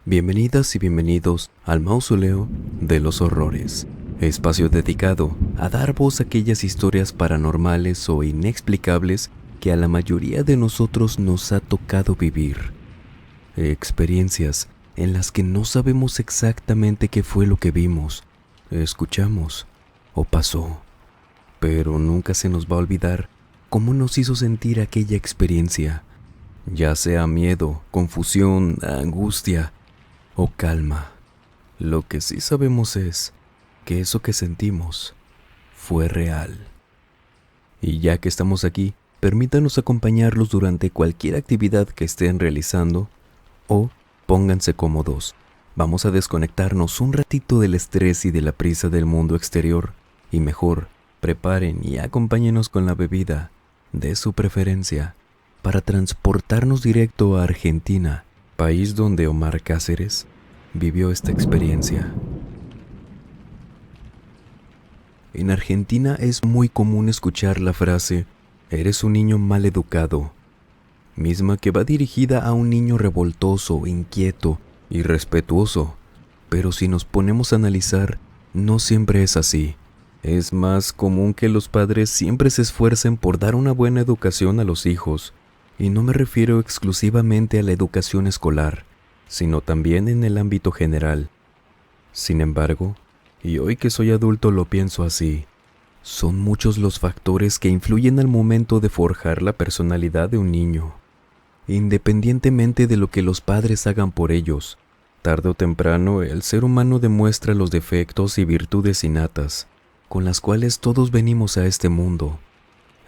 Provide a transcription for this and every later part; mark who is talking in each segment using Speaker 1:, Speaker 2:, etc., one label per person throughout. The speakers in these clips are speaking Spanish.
Speaker 1: Bienvenidas y bienvenidos al Mausoleo de los Horrores, espacio dedicado a dar voz a aquellas historias paranormales o inexplicables que a la mayoría de nosotros nos ha tocado vivir. Experiencias en las que no sabemos exactamente qué fue lo que vimos, escuchamos o pasó, pero nunca se nos va a olvidar cómo nos hizo sentir aquella experiencia, ya sea miedo, confusión, angustia o calma. Lo que sí sabemos es que eso que sentimos fue real. Y ya que estamos aquí, permítanos acompañarlos durante cualquier actividad que estén realizando o pónganse cómodos. Vamos a desconectarnos un ratito del estrés y de la prisa del mundo exterior y mejor, preparen y acompáñenos con la bebida de su preferencia para transportarnos directo a Argentina, país donde Omar Cáceres vivió esta experiencia. En Argentina es muy común escuchar la frase "eres un niño mal educado", misma que va dirigida a un niño revoltoso, inquieto, irrespetuoso. Pero si nos ponemos a analizar, no siempre es así. Es más común que los padres siempre se esfuercen por dar una buena educación a los hijos, y no me refiero exclusivamente a la educación escolar, sino también en el ámbito general. Sin embargo, y hoy que soy adulto lo pienso así, son muchos los factores que influyen al momento de forjar la personalidad de un niño. Independientemente de lo que los padres hagan por ellos, tarde o temprano el ser humano demuestra los defectos y virtudes innatas, con las cuales todos venimos a este mundo.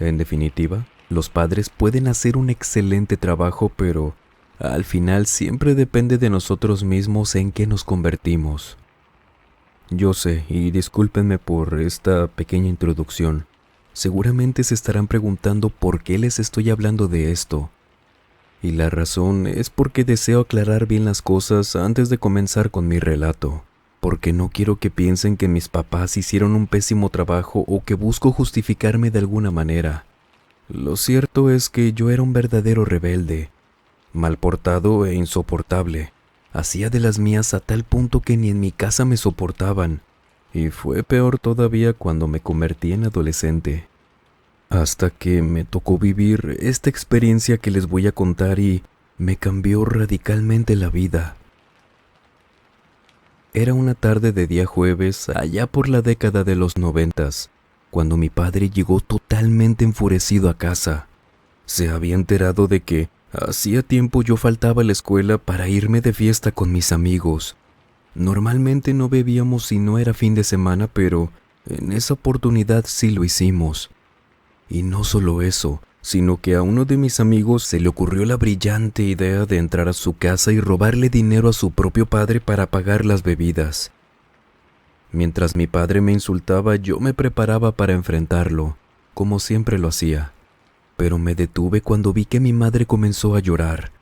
Speaker 1: En definitiva, los padres pueden hacer un excelente trabajo, pero al final siempre depende de nosotros mismos en qué nos convertimos. Yo sé, y discúlpenme por esta pequeña introducción, seguramente se estarán preguntando por qué les estoy hablando de esto. Y la razón es porque deseo aclarar bien las cosas antes de comenzar con mi relato, porque no quiero que piensen que mis papás hicieron un pésimo trabajo o que busco justificarme de alguna manera. Lo cierto es que yo era un verdadero rebelde, mal portado e insoportable. Hacía de las mías a tal punto que ni en mi casa me soportaban, y fue peor todavía cuando me convertí en adolescente. Hasta que me tocó vivir esta experiencia que les voy a contar y me cambió radicalmente la vida. Era una tarde de día jueves, allá por la década de los 90, cuando mi padre llegó totalmente enfurecido a casa. Se había enterado de que hacía tiempo yo faltaba a la escuela para irme de fiesta con mis amigos. Normalmente no bebíamos si no era fin de semana, pero en esa oportunidad sí lo hicimos. Y no solo eso, sino que a uno de mis amigos se le ocurrió la brillante idea de entrar a su casa y robarle dinero a su propio padre para pagar las bebidas. Mientras mi padre me insultaba, yo me preparaba para enfrentarlo, como siempre lo hacía. Pero me detuve cuando vi que mi madre comenzó a llorar,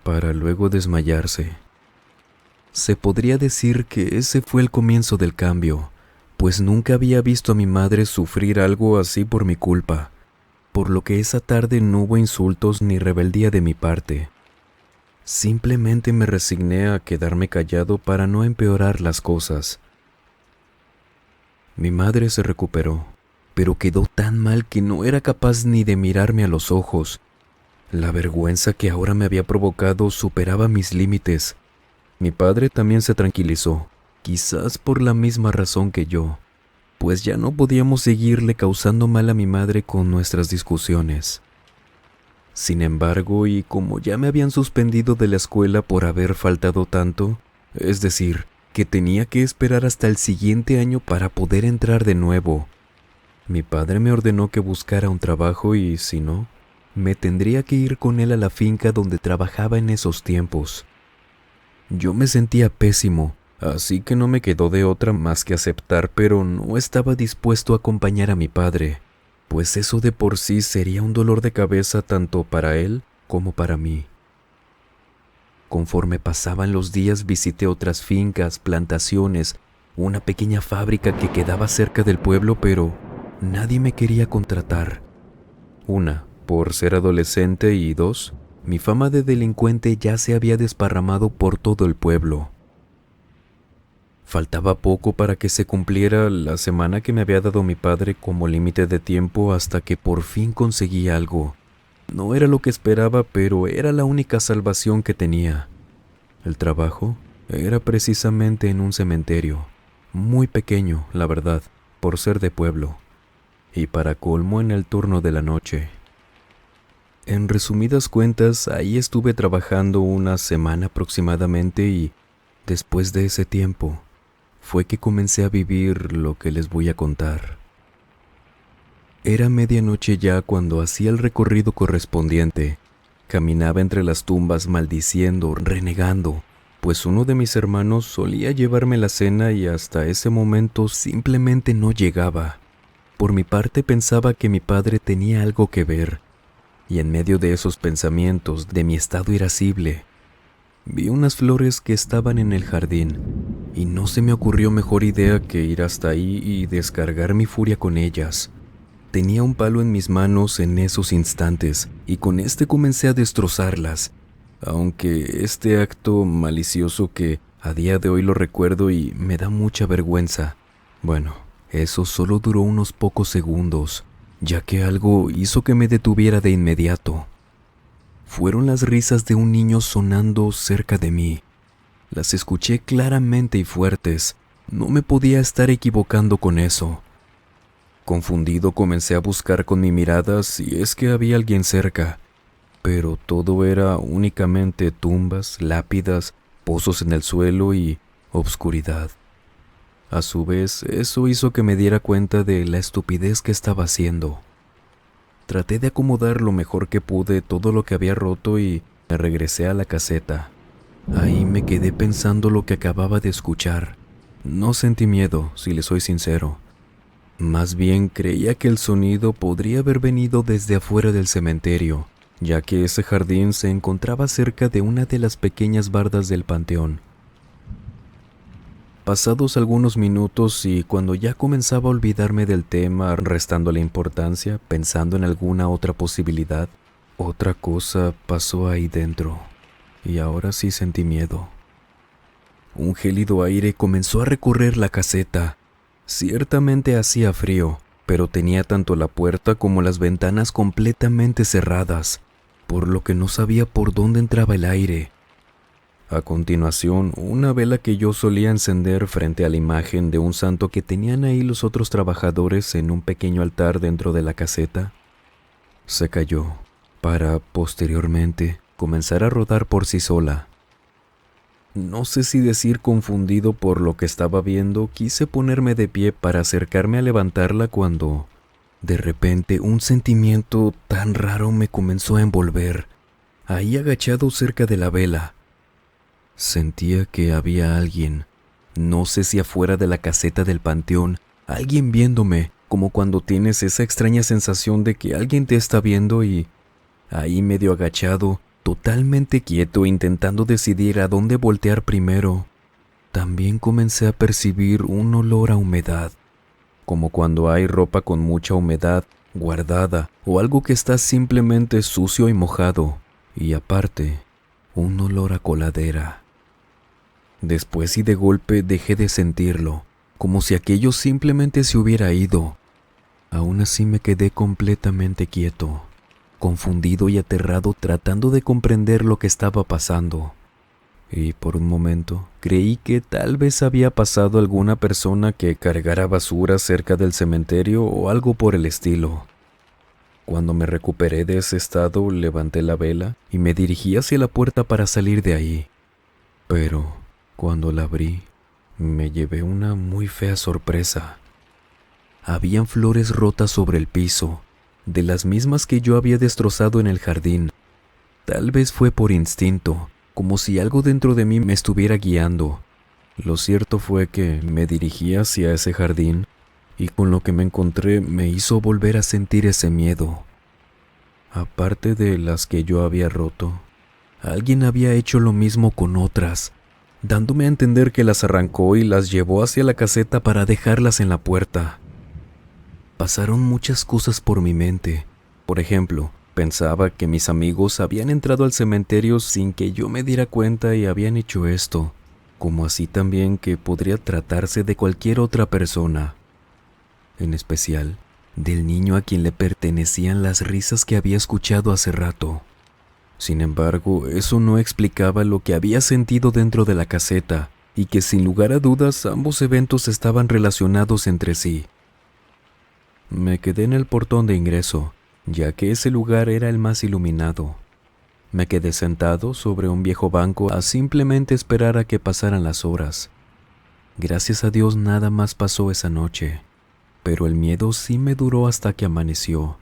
Speaker 1: para luego desmayarse. Se podría decir que ese fue el comienzo del cambio, pues nunca había visto a mi madre sufrir algo así por mi culpa, por lo que esa tarde no hubo insultos ni rebeldía de mi parte. Simplemente me resigné a quedarme callado para no empeorar las cosas. Mi madre se recuperó, pero quedó tan mal que no era capaz ni de mirarme a los ojos. La vergüenza que ahora me había provocado superaba mis límites. Mi padre también se tranquilizó, quizás por la misma razón que yo, pues ya no podíamos seguirle causando mal a mi madre con nuestras discusiones. Sin embargo, y como ya me habían suspendido de la escuela por haber faltado tanto, es decir, que tenía que esperar hasta el siguiente año para poder entrar de nuevo, mi padre me ordenó que buscara un trabajo y, si no, me tendría que ir con él a la finca donde trabajaba en esos tiempos. Yo me sentía pésimo, así que no me quedó de otra más que aceptar, pero no estaba dispuesto a acompañar a mi padre, pues eso de por sí sería un dolor de cabeza tanto para él como para mí. Conforme pasaban los días visité otras fincas, plantaciones, una pequeña fábrica que quedaba cerca del pueblo, pero nadie me quería contratar. Una, por ser adolescente y dos, Mi fama de delincuente ya se había desparramado por todo el pueblo. Faltaba poco para que se cumpliera la semana que me había dado mi padre como límite de tiempo hasta que por fin conseguí algo. No era lo que esperaba, pero era la única salvación que tenía. El trabajo era precisamente en un cementerio, muy pequeño, la verdad, por ser de pueblo, y para colmo en el turno de la noche. En resumidas cuentas, ahí estuve trabajando una semana aproximadamente y, después de ese tiempo, fue que comencé a vivir lo que les voy a contar. Era medianoche ya cuando hacía el recorrido correspondiente. Caminaba entre las tumbas maldiciendo, renegando, pues uno de mis hermanos solía llevarme la cena y hasta ese momento simplemente no llegaba. Por mi parte pensaba que mi padre tenía algo que ver, y en medio de esos pensamientos, de mi estado irascible, vi unas flores que estaban en el jardín, y no se me ocurrió mejor idea que ir hasta ahí y descargar mi furia con ellas. Tenía un palo en mis manos en esos instantes, y con este comencé a destrozarlas, aunque este acto malicioso que a día de hoy lo recuerdo y me da mucha vergüenza. Bueno, eso solo duró unos pocos segundos, ya que algo hizo que me detuviera de inmediato. Fueron las risas de un niño sonando cerca de mí. Las escuché claramente y fuertes. No me podía estar equivocando con eso. Confundido comencé a buscar con mi mirada si es que había alguien cerca, pero todo era únicamente tumbas, lápidas, pozos en el suelo y obscuridad. A su vez, eso hizo que me diera cuenta de la estupidez que estaba haciendo. Traté de acomodar lo mejor que pude todo lo que había roto y me regresé a la caseta. Ahí me quedé pensando lo que acababa de escuchar. No sentí miedo, si le soy sincero. Más bien creía que el sonido podría haber venido desde afuera del cementerio, ya que ese jardín se encontraba cerca de una de las pequeñas bardas del panteón. Pasados algunos minutos y cuando ya comenzaba a olvidarme del tema, restándole importancia, pensando en alguna otra posibilidad, otra cosa pasó ahí dentro, y ahora sí sentí miedo. Un gélido aire comenzó a recorrer la caseta. Ciertamente hacía frío, pero tenía tanto la puerta como las ventanas completamente cerradas, por lo que no sabía por dónde entraba el aire. A continuación, una vela que yo solía encender frente a la imagen de un santo que tenían ahí los otros trabajadores en un pequeño altar dentro de la caseta, se cayó, para, posteriormente, comenzar a rodar por sí sola. No sé si decir confundido por lo que estaba viendo, quise ponerme de pie para acercarme a levantarla cuando, de repente, un sentimiento tan raro me comenzó a envolver, ahí agachado cerca de la vela. Sentía que había alguien, no sé si afuera de la caseta del panteón, alguien viéndome, como cuando tienes esa extraña sensación de que alguien te está viendo y, ahí medio agachado, totalmente quieto, intentando decidir a dónde voltear primero, también comencé a percibir un olor a humedad, como cuando hay ropa con mucha humedad guardada o algo que está simplemente sucio y mojado, y aparte, un olor a coladera. Después y de golpe dejé de sentirlo, como si aquello simplemente se hubiera ido. Aún así me quedé completamente quieto, confundido y aterrado tratando de comprender lo que estaba pasando. Y por un momento creí que tal vez había pasado alguna persona que cargara basura cerca del cementerio o algo por el estilo. Cuando me recuperé de ese estado, levanté la vela y me dirigí hacia la puerta para salir de ahí. Pero cuando la abrí, me llevé una muy fea sorpresa. Habían flores rotas sobre el piso, de las mismas que yo había destrozado en el jardín. Tal vez fue por instinto, como si algo dentro de mí me estuviera guiando. Lo cierto fue que me dirigí hacia ese jardín y con lo que me encontré me hizo volver a sentir ese miedo. Aparte de las que yo había roto, alguien había hecho lo mismo con otras, dándome a entender que las arrancó y las llevó hacia la caseta para dejarlas en la puerta. Pasaron muchas cosas por mi mente. Por ejemplo, Pensaba que mis amigos habían entrado al cementerio sin que yo me diera cuenta y habían hecho esto, como así también que podría tratarse de cualquier otra persona, en especial del niño a quien le pertenecían las risas que había escuchado hace rato. Sin embargo, eso no explicaba lo que había sentido dentro de la caseta y que sin lugar a dudas ambos eventos estaban relacionados entre sí. Me quedé en el portón de ingreso, ya que ese lugar era el más iluminado. Me quedé sentado sobre un viejo banco a simplemente esperar a que pasaran las horas. Gracias a Dios nada más pasó esa noche, pero el miedo sí me duró hasta que amaneció.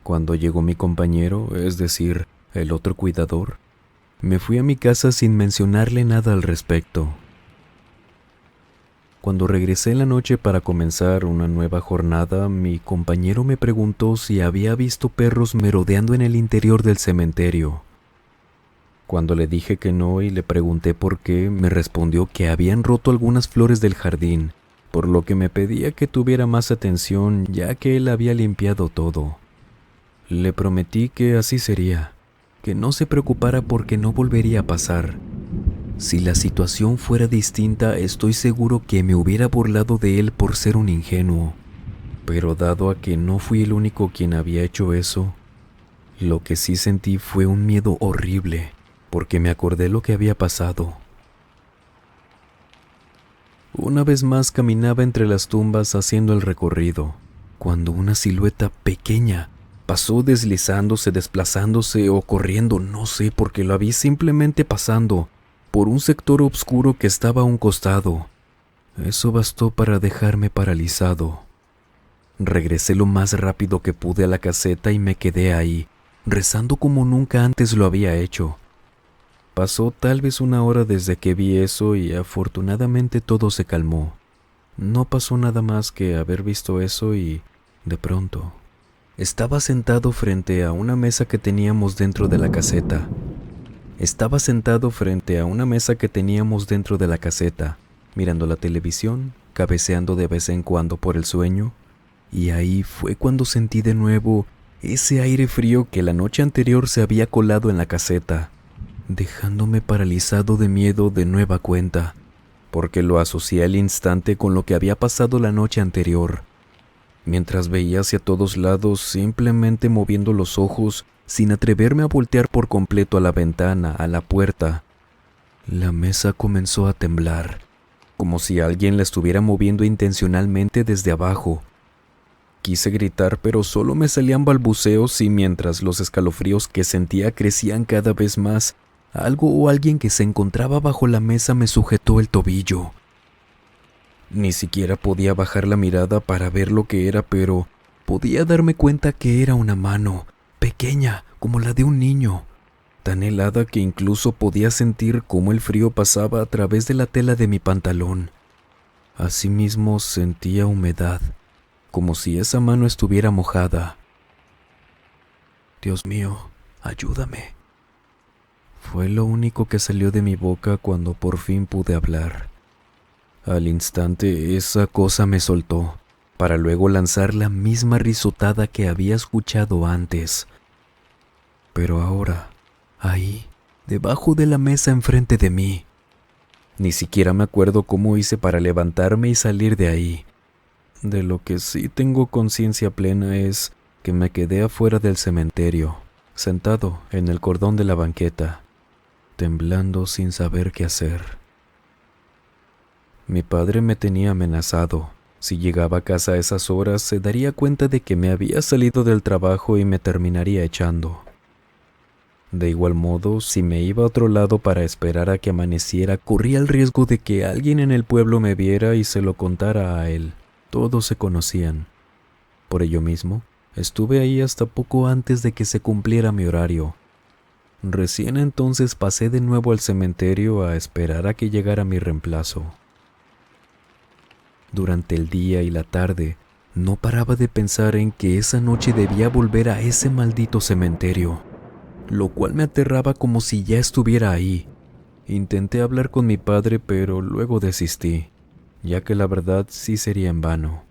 Speaker 1: Cuando llegó mi compañero, es decir, el otro cuidador, me fui a mi casa sin mencionarle nada al respecto. Cuando regresé en la noche para comenzar una nueva jornada, mi compañero me preguntó si había visto perros merodeando en el interior del cementerio. Cuando le dije que no y le pregunté por qué, me respondió que habían roto algunas flores del jardín, por lo que me pedía que tuviera más atención ya que él había limpiado todo. Le prometí que así sería, que no se preocupara porque no volvería a pasar. Si la situación fuera distinta, estoy seguro que me hubiera burlado de él por ser un ingenuo. Pero dado a que no fui el único quien había hecho eso, lo que sí sentí fue un miedo horrible, porque me acordé lo que había pasado. Una vez más caminaba entre las tumbas haciendo el recorrido, cuando una silueta pequeña pasó deslizándose, desplazándose o corriendo, no sé, porque lo vi simplemente pasando por un sector oscuro que estaba a un costado. Eso bastó para dejarme paralizado. Regresé lo más rápido que pude a la caseta y me quedé ahí, rezando como nunca antes lo había hecho. Pasó tal vez una hora desde que vi eso y afortunadamente todo se calmó. No pasó nada más que haber visto eso y, de pronto, estaba sentado frente a una mesa que teníamos dentro de la caseta. Mirando la televisión, cabeceando de vez en cuando por el sueño, y ahí fue cuando sentí de nuevo ese aire frío que la noche anterior se había colado en la caseta, dejándome paralizado de miedo de nueva cuenta, porque lo asocié al instante con lo que había pasado la noche anterior. Mientras veía hacia todos lados, simplemente moviendo los ojos, sin atreverme a voltear por completo a la ventana, a la puerta, la mesa comenzó a temblar, como si alguien la estuviera moviendo intencionalmente desde abajo. Quise gritar, pero solo me salían balbuceos y mientras los escalofríos que sentía crecían cada vez más, algo o alguien que se encontraba bajo la mesa me sujetó el tobillo. Ni siquiera podía bajar la mirada para ver lo que era, pero podía darme cuenta que era una mano, pequeña como la de un niño, tan helada que incluso podía sentir cómo el frío pasaba a través de la tela de mi pantalón. Asimismo sentía humedad, como si esa mano estuviera mojada. Dios mío, ayúdame. Fue lo único que salió de mi boca cuando por fin pude hablar. Al instante esa cosa me soltó, para luego lanzar la misma risotada que había escuchado antes. Pero ahora, ahí, debajo de la mesa enfrente de mí. Ni siquiera me acuerdo cómo hice para levantarme y salir de ahí. De lo que sí tengo conciencia plena es que me quedé afuera del cementerio, sentado en el cordón de la banqueta, temblando sin saber qué hacer. Mi padre me tenía amenazado. Si llegaba a casa a esas horas, se daría cuenta de que me había salido del trabajo y me terminaría echando. De igual modo, si me iba a otro lado para esperar a que amaneciera, corría el riesgo de que alguien en el pueblo me viera y se lo contara a él. Todos se conocían. Por ello mismo, estuve ahí hasta poco antes de que se cumpliera mi horario. Recién entonces pasé de nuevo al cementerio a esperar a que llegara mi reemplazo. Durante el día y la tarde, no paraba de pensar en que esa noche debía volver a ese maldito cementerio, lo cual me aterraba como si ya estuviera ahí. Intenté hablar con mi padre, pero luego desistí, ya que la verdad sí sería en vano.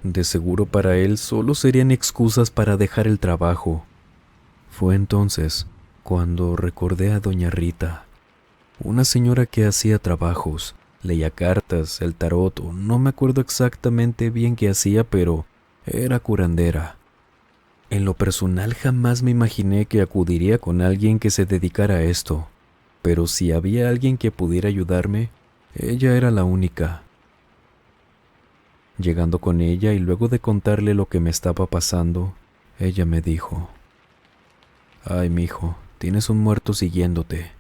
Speaker 1: De seguro para él solo serían excusas para dejar el trabajo. Fue entonces cuando recordé a doña Rita, una señora que hacía trabajos, leía cartas, el tarot, o no me acuerdo exactamente bien qué hacía, pero era curandera. En lo personal jamás me imaginé que acudiría con alguien que se dedicara a esto, pero si había alguien que pudiera ayudarme, ella era la única. Llegando con ella y luego de contarle lo que me estaba pasando, ella me dijo: «Ay, mijo, tienes un muerto siguiéndote.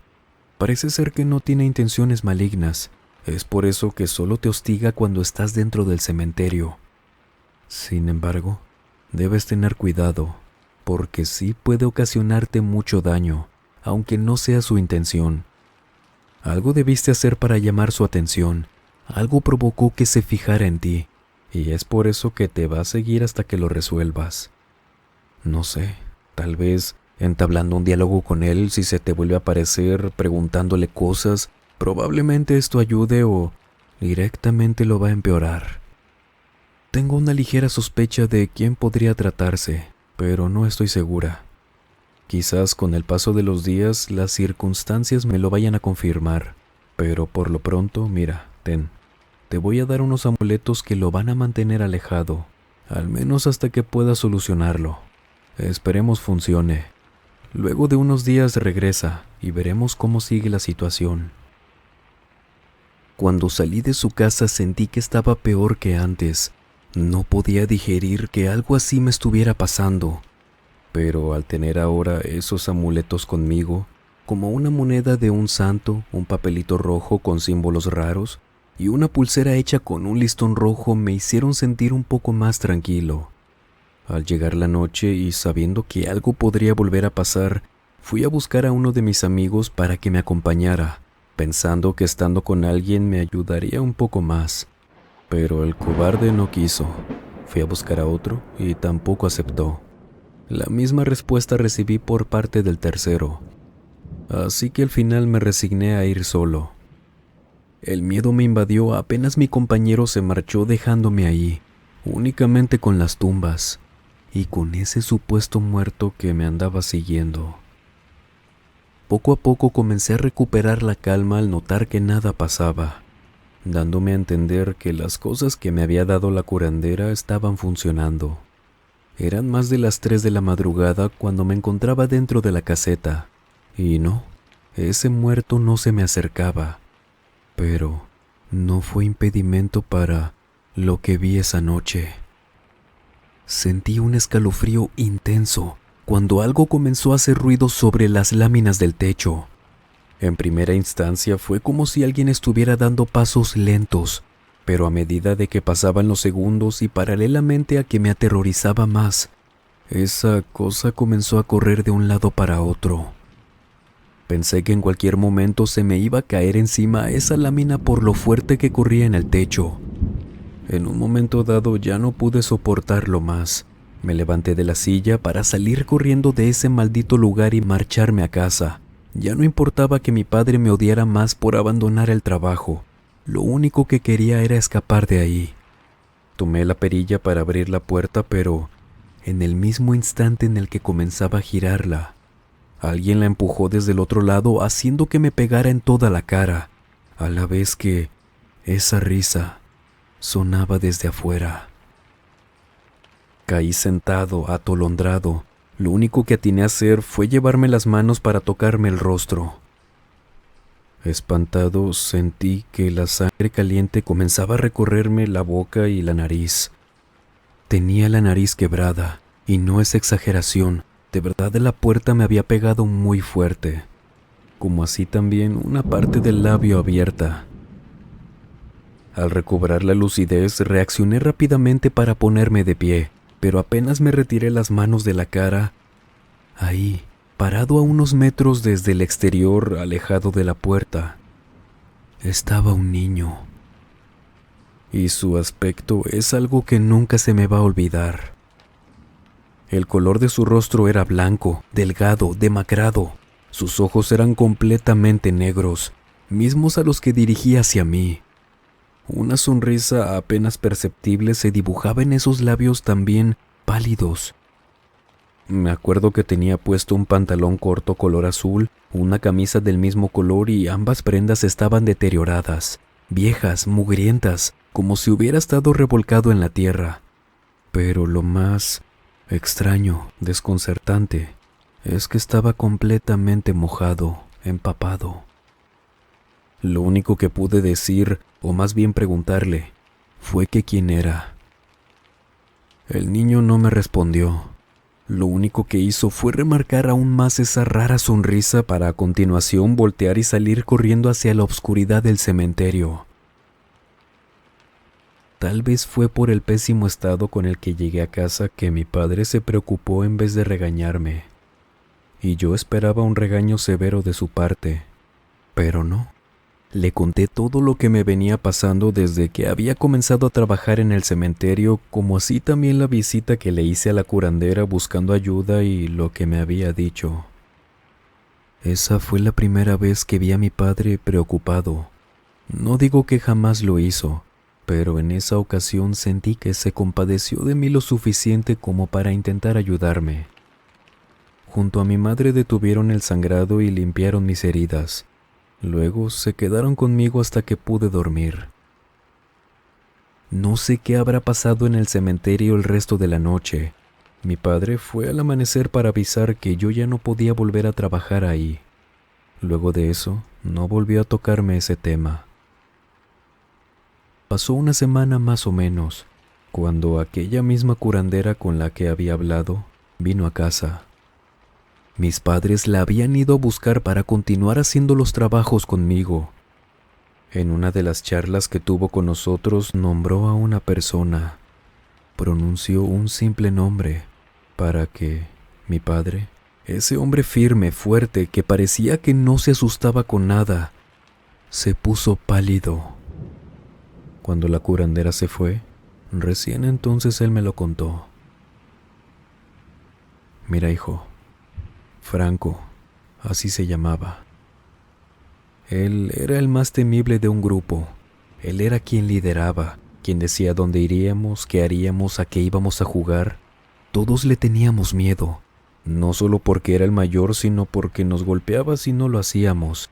Speaker 1: Parece ser que no tiene intenciones malignas, es por eso que solo te hostiga cuando estás dentro del cementerio. Sin embargo, debes tener cuidado, porque sí puede ocasionarte mucho daño, aunque no sea su intención. Algo debiste hacer para llamar su atención, algo provocó que se fijara en ti, y es por eso que te va a seguir hasta que lo resuelvas. No sé, tal vez entablando un diálogo con él si se te vuelve a aparecer, preguntándole cosas, probablemente esto ayude o directamente lo va a empeorar. Tengo una ligera sospecha de quién podría tratarse, pero no estoy segura. Quizás con el paso de los días las circunstancias me lo vayan a confirmar, pero por lo pronto, mira, te voy a dar unos amuletos que lo van a mantener alejado, al menos hasta que pueda solucionarlo. Esperemos funcione. Luego de unos días regresa y veremos cómo sigue la situación». Cuando salí de su casa sentí que estaba peor que antes. No podía digerir que algo así me estuviera pasando. Pero al tener ahora esos amuletos conmigo, como una moneda de un santo, un papelito rojo con símbolos raros y una pulsera hecha con un listón rojo, me hicieron sentir un poco más tranquilo. Al llegar la noche y sabiendo que algo podría volver a pasar, fui a buscar a uno de mis amigos para que me acompañara, pensando que estando con alguien me ayudaría un poco más. Pero el cobarde no quiso. Fui a buscar a otro y tampoco aceptó. La misma respuesta recibí por parte del tercero. Así que al final me resigné a ir solo. El miedo me invadió apenas mi compañero se marchó dejándome ahí, únicamente con las tumbas y con ese supuesto muerto que me andaba siguiendo. Poco a poco comencé a recuperar la calma al notar que nada pasaba, dándome a entender que las cosas que me había dado la curandera estaban funcionando. Eran más de las 3 de la madrugada cuando me encontraba dentro de la caseta, y no, ese muerto no se me acercaba, pero no fue impedimento para lo que vi esa noche. Sentí un escalofrío intenso cuando algo comenzó a hacer ruido sobre las láminas del techo. En primera instancia fue como si alguien estuviera dando pasos lentos, pero a medida de que pasaban los segundos y paralelamente a que me aterrorizaba más, esa cosa comenzó a correr de un lado para otro. Pensé que en cualquier momento se me iba a caer encima esa lámina por lo fuerte que corría en el techo. En un momento dado ya no pude soportarlo más. Me levanté de la silla para salir corriendo de ese maldito lugar y marcharme a casa. Ya no importaba que mi padre me odiara más por abandonar el trabajo. Lo único que quería era escapar de ahí. Tomé la perilla para abrir la puerta, pero en el mismo instante en el que comenzaba a girarla, alguien la empujó desde el otro lado, haciendo que me pegara en toda la cara, a la vez que esa risa sonaba desde afuera. Caí sentado, atolondrado. Lo único que atiné a hacer fue llevarme las manos para tocarme el rostro. Espantado, sentí que la sangre caliente comenzaba a recorrerme la boca y la nariz. Tenía la nariz quebrada, y no es exageración, de verdad la puerta me había pegado muy fuerte, como así también una parte del labio abierta. Al recobrar la lucidez, reaccioné rápidamente para ponerme de pie, pero apenas me retiré las manos de la cara, ahí, parado a unos metros desde el exterior, alejado de la puerta, estaba un niño. Y su aspecto es algo que nunca se me va a olvidar. El color de su rostro era blanco, delgado, demacrado. Sus ojos eran completamente negros, mismos a los que dirigía hacia mí. Una sonrisa apenas perceptible se dibujaba en esos labios también pálidos. Me acuerdo que tenía puesto un pantalón corto color azul, una camisa del mismo color y ambas prendas estaban deterioradas, viejas, mugrientas, como si hubiera estado revolcado en la tierra. Pero lo más extraño, desconcertante, es que estaba completamente mojado, empapado. Lo único que pude decir, o más bien preguntarle, fue que quién era. El niño no me respondió. Lo único que hizo fue remarcar aún más esa rara sonrisa para a continuación voltear y salir corriendo hacia la oscuridad del cementerio. Tal vez fue por el pésimo estado con el que llegué a casa que mi padre se preocupó en vez de regañarme, y yo esperaba un regaño severo de su parte, pero no. Le conté todo lo que me venía pasando desde que había comenzado a trabajar en el cementerio, como así también la visita que le hice a la curandera buscando ayuda y lo que me había dicho. Esa fue la primera vez que vi a mi padre preocupado. No digo que jamás lo hizo, pero en esa ocasión sentí que se compadeció de mí lo suficiente como para intentar ayudarme. Junto a mi madre detuvieron el sangrado y limpiaron mis heridas. Luego se quedaron conmigo hasta que pude dormir. No sé qué habrá pasado en el cementerio el resto de la noche. Mi padre fue al amanecer para avisar que yo ya no podía volver a trabajar ahí. Luego de eso, no volvió a tocarme ese tema. Pasó una semana más o menos, cuando aquella misma curandera con la que había hablado vino a casa. Mis padres la habían ido a buscar para continuar haciendo los trabajos conmigo. En una de las charlas que tuvo con nosotros nombró a una persona. Pronunció un simple nombre para que mi padre, ese hombre firme, fuerte, que parecía que no se asustaba con nada, se puso pálido. Cuando la curandera se fue, recién entonces él me lo contó. Mira, hijo, Franco, así se llamaba. Él era el más temible de un grupo. Él era quien lideraba, quien decía dónde iríamos, qué haríamos, a qué íbamos a jugar. Todos le teníamos miedo, no solo porque era el mayor, sino porque nos golpeaba si no lo hacíamos.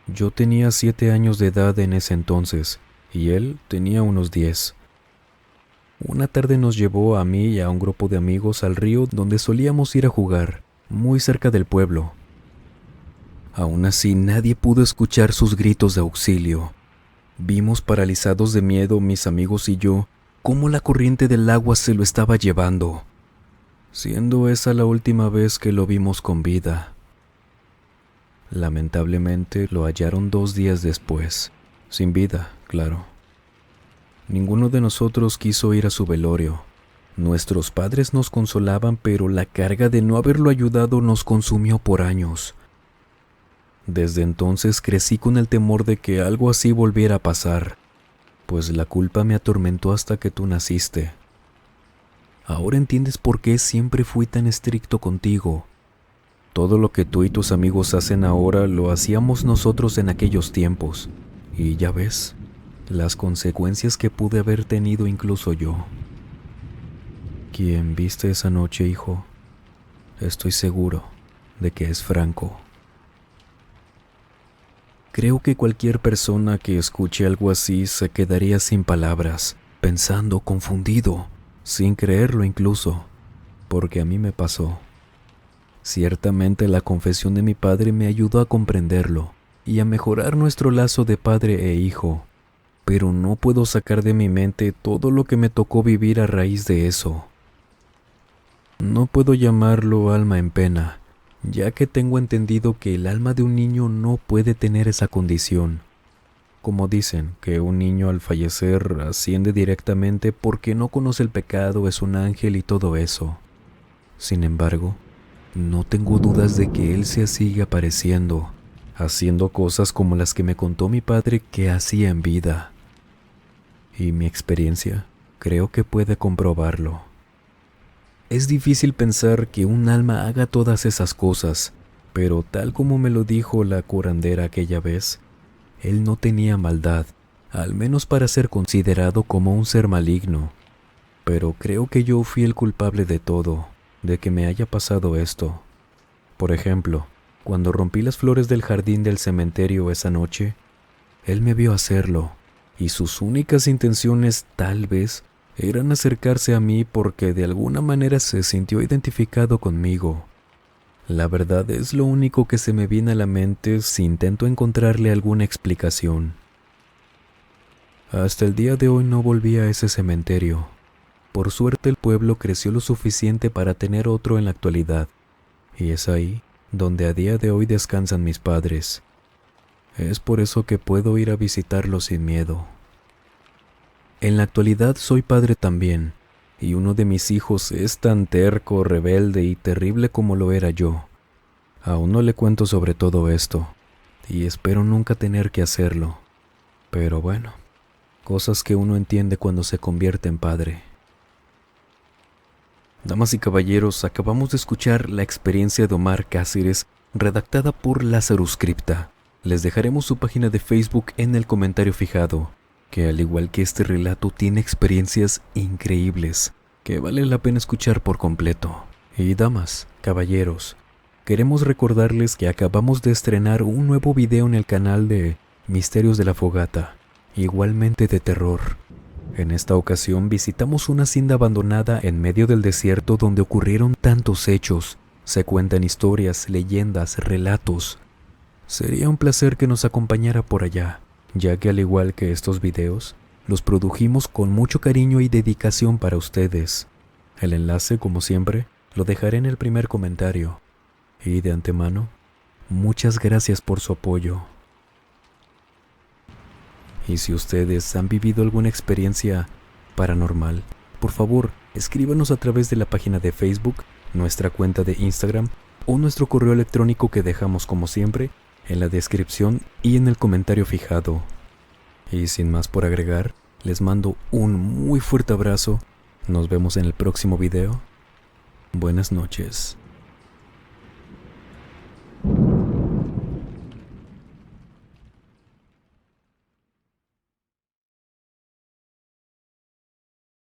Speaker 1: Yo tenía 7 años de edad en ese entonces, y él tenía unos 10. Una tarde nos llevó a mí y a un grupo de amigos al río donde solíamos ir a jugar, muy cerca del pueblo. Aún así, nadie pudo escuchar sus gritos de auxilio. Vimos paralizados de miedo, mis amigos y yo, cómo la corriente del agua se lo estaba llevando, siendo esa la última vez que lo vimos con vida. Lamentablemente, lo hallaron 2 días después, sin vida, claro. Ninguno de nosotros quiso ir a su velorio. Nuestros padres nos consolaban, pero la carga de no haberlo ayudado nos consumió por años. Desde entonces crecí con el temor de que algo así volviera a pasar, pues la culpa me atormentó hasta que tú naciste. Ahora entiendes por qué siempre fui tan estricto contigo. Todo lo que tú y tus amigos hacen ahora lo hacíamos nosotros en aquellos tiempos, y ya ves las consecuencias que pude haber tenido incluso yo. Quien viste esa noche, hijo, estoy seguro de que es Franco. Creo que cualquier persona que escuche algo así se quedaría sin palabras, pensando, confundido, sin creerlo incluso, porque a mí me pasó. Ciertamente la confesión de mi padre me ayudó a comprenderlo y a mejorar nuestro lazo de padre e hijo, pero no puedo sacar de mi mente todo lo que me tocó vivir a raíz de eso. No puedo llamarlo alma en pena, ya que tengo entendido que el alma de un niño no puede tener esa condición. Como dicen, que un niño al fallecer asciende directamente porque no conoce el pecado, es un ángel y todo eso. Sin embargo, no tengo dudas de que él se sigue apareciendo, haciendo cosas como las que me contó mi padre que hacía en vida. Y mi experiencia creo que puede comprobarlo. Es difícil pensar que un alma haga todas esas cosas, pero tal como me lo dijo la curandera aquella vez, él no tenía maldad, al menos para ser considerado como un ser maligno. Pero creo que yo fui el culpable de todo, de que me haya pasado esto. Por ejemplo, cuando rompí las flores del jardín del cementerio esa noche, él me vio hacerlo, y sus únicas intenciones, tal vez, eran acercarse a mí porque de alguna manera se sintió identificado conmigo. La verdad es lo único que se me viene a la mente si intento encontrarle alguna explicación. Hasta el día de hoy no volví a ese cementerio. Por suerte el pueblo creció lo suficiente para tener otro en la actualidad, y es ahí donde a día de hoy descansan mis padres. Es por eso que puedo ir a visitarlos sin miedo. En la actualidad soy padre también, y uno de mis hijos es tan terco, rebelde y terrible como lo era yo. Aún no le cuento sobre todo esto, y espero nunca tener que hacerlo. Pero bueno, cosas que uno entiende cuando se convierte en padre. Damas y caballeros, acabamos de escuchar la experiencia de Omar Cáceres, redactada por Lazarus Cripta. Les dejaremos su página de Facebook en el comentario fijado, que al igual que este relato tiene experiencias increíbles, que vale la pena escuchar por completo. Y damas, caballeros, queremos recordarles que acabamos de estrenar un nuevo video en el canal de Misterios de la Fogata, igualmente de terror. En esta ocasión visitamos una hacienda abandonada en medio del desierto donde ocurrieron tantos hechos. Se cuentan historias, leyendas, relatos. Sería un placer que nos acompañara por allá, ya que al igual que estos videos, los produjimos con mucho cariño y dedicación para ustedes. El enlace, como siempre, lo dejaré en el primer comentario. Y de antemano, muchas gracias por su apoyo. Y si ustedes han vivido alguna experiencia paranormal, por favor, escríbanos a través de la página de Facebook, nuestra cuenta de Instagram o nuestro correo electrónico que dejamos como siempre en la descripción y en el comentario fijado. Y sin más por agregar, les mando un muy fuerte abrazo. Nos vemos en el próximo video. Buenas noches.